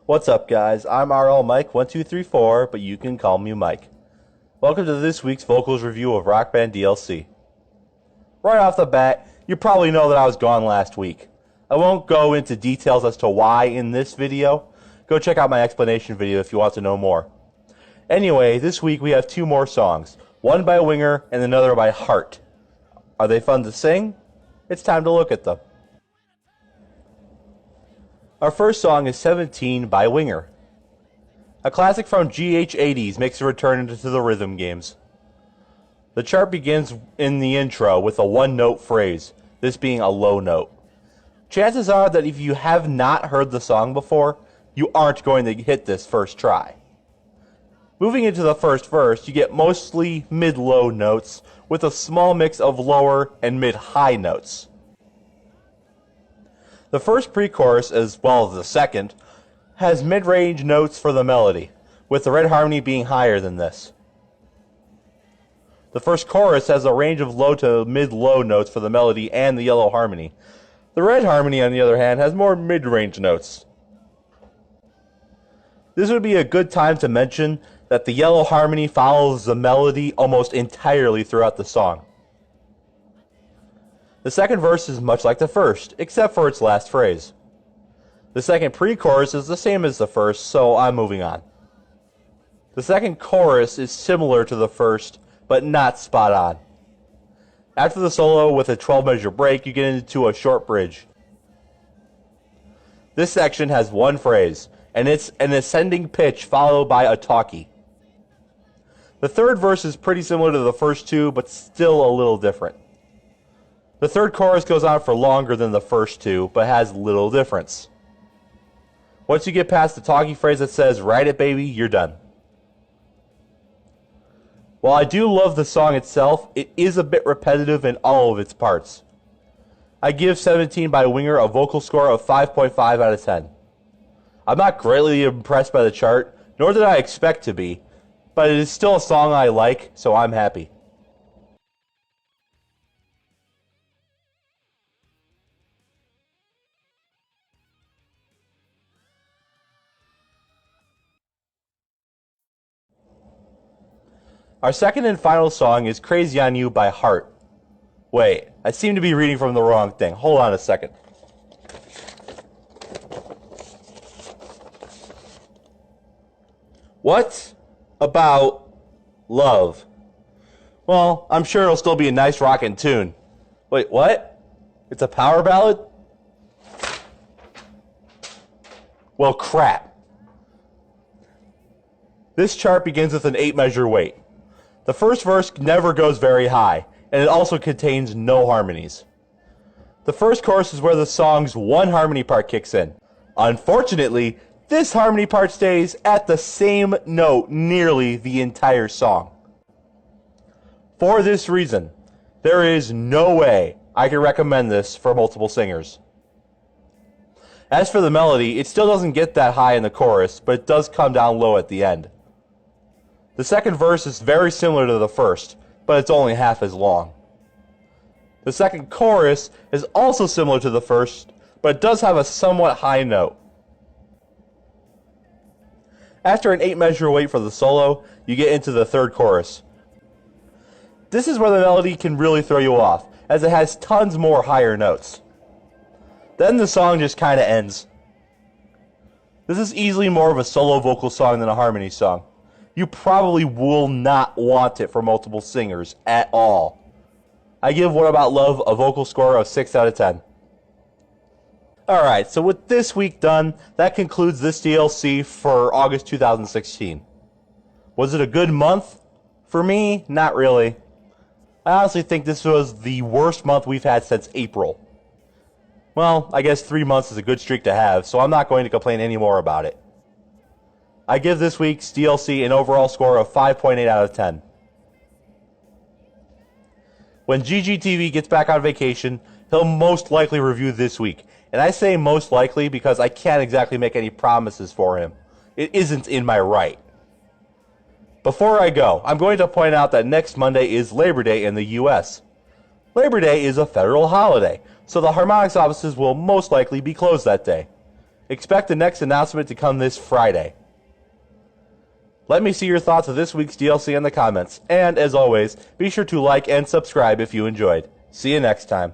What's up, guys? I'm RL Mike1234, but you can call me Mike. Welcome to this week's vocals review of Rock Band DLC. Right off the bat, you probably know that I was gone last week. I won't go into details as to why in this video. Go check out my explanation video if you want to know more. Anyway, this week we have two more songs, one by Winger and another by Heart. Are they fun to sing? It's time to look at them. Our first song is 17 by Winger. A classic from GH80s makes a return into the rhythm games. The chart begins in the intro with a one-note phrase, this being a low note. Chances are that if you have not heard the song before, you aren't going to hit this first try. Moving into the first verse, you get mostly mid-low notes with a small mix of lower and mid-high notes. The first pre-chorus, as well as the second, has mid-range notes for the melody, with the red harmony being higher than this. The first chorus has a range of low to mid-low notes for the melody and the yellow harmony. The red harmony, on the other hand, has more mid-range notes. This would be a good time to mention that the yellow harmony follows the melody almost entirely throughout the song. The second verse is much like the first, except for its last phrase. The second pre-chorus is the same as the first, so I'm moving on. The second chorus is similar to the first, but not spot on. After the solo with a 12-measure break, you get into a short bridge. This section has one phrase, and it's an ascending pitch followed by a talkie. The third verse is pretty similar to the first two, but still a little different. The third chorus goes on for longer than the first two, but has little difference. Once you get past the talkie phrase that says, "Ride it, baby," you're done. While I do love the song itself, it is a bit repetitive in all of its parts. I give 17 by Winger a vocal score of 5.5 out of 10. I'm not greatly impressed by the chart, nor did I expect to be, but it is still a song I like, so I'm happy. Our second and final song is Crazy on You by Heart. Wait, I seem to be reading from the wrong thing. Hold on a second. What about love? Well, I'm sure it'll still be a nice rockin' tune. Wait, what? It's a power ballad? Well, crap. This chart begins with an 8-measure weight. The first verse never goes very high, and it also contains no harmonies. The first chorus is where the song's one harmony part kicks in. Unfortunately, this harmony part stays at the same note nearly the entire song. For this reason, there is no way I can recommend this for multiple singers. As for the melody, it still doesn't get that high in the chorus, but it does come down low at the end. The second verse is very similar to the first, but it's only half as long. The second chorus is also similar to the first, but it does have a somewhat high note. After an 8-measure wait for the solo, you get into the third chorus. This is where the melody can really throw you off, as it has tons more higher notes. Then the song just kinda ends. This is easily more of a solo vocal song than a harmony song. You probably will not want it for multiple singers at all. I give What About Love a vocal score of 6 out of 10. Alright, so with this week done, that concludes this DLC for August 2016. Was it a good month? For me, not really. I honestly think this was the worst month we've had since April. Well, I guess 3 months is a good streak to have, so I'm not going to complain any more about it. I give this week's DLC an overall score of 5.8 out of 10. When GGTV gets back on vacation, he'll most likely review this week. And I say most likely because I can't exactly make any promises for him. It isn't in my right. Before I go, I'm going to point out that next Monday is Labor Day in the US. Labor Day is a federal holiday, so the harmonics offices will most likely be closed that day. Expect the next announcement to come this Friday. Let me see your thoughts of this week's DLC in the comments, and as always, be sure to like and subscribe if you enjoyed. See you next time.